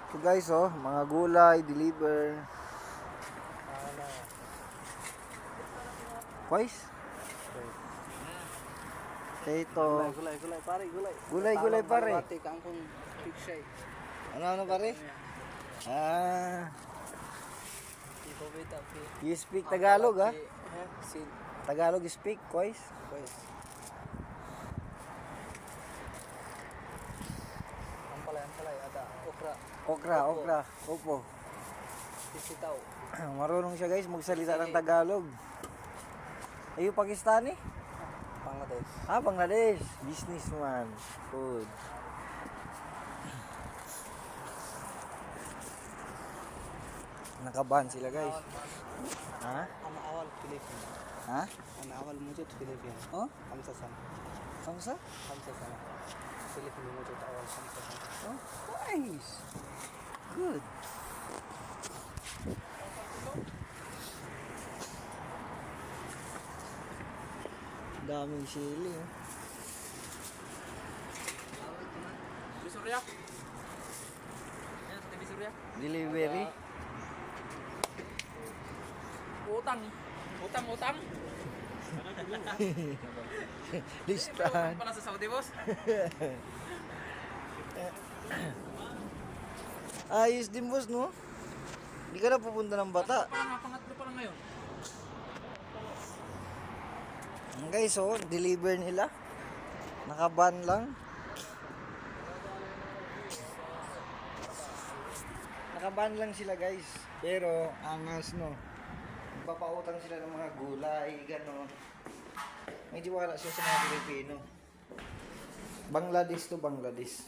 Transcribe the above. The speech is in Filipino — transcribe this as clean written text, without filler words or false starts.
So guys, oh, mga gulay, deliver. Twice? Ito. Gulay, pare, gulay. Gulay, pare. Kalawati, kangkong, pikshay. Ano, pare? Ah, you speak Tagalog, ha? Sin. Tagalog speak, twice? Pues. Ampalay, ada. Okra, opo. Sisitaw. Marunong siya guys magsalita ng Tagalog. Ayo Pakistani? Bangladesh. Bangladesh. Businessman. Good. Nakaban sila guys. Ha? Ana awal Filipino. Ha? Ana awal mujud Filipino. Oh? Kamsa sana. Samsa? Kamsa sana. Filipino mujud awal kamsa sana. Oh, nice. Good. Daming sili. Oh. Bisurya. Yan sa Bisurya. Delivery. Utang. Listahan. Pala sa Saudi, boss. Ayos din boss, no? Hindi ka na pupunta ng bata. Pangatlo pa lang ngayon. Guys, oh, deliver nila. Nakaban lang. Nakaban lang sila guys. Pero, angas no. Papautang sila ng mga gulay, gano'n. May tiwala siya sa mga Pilipino. Bangladesh to Bangladesh.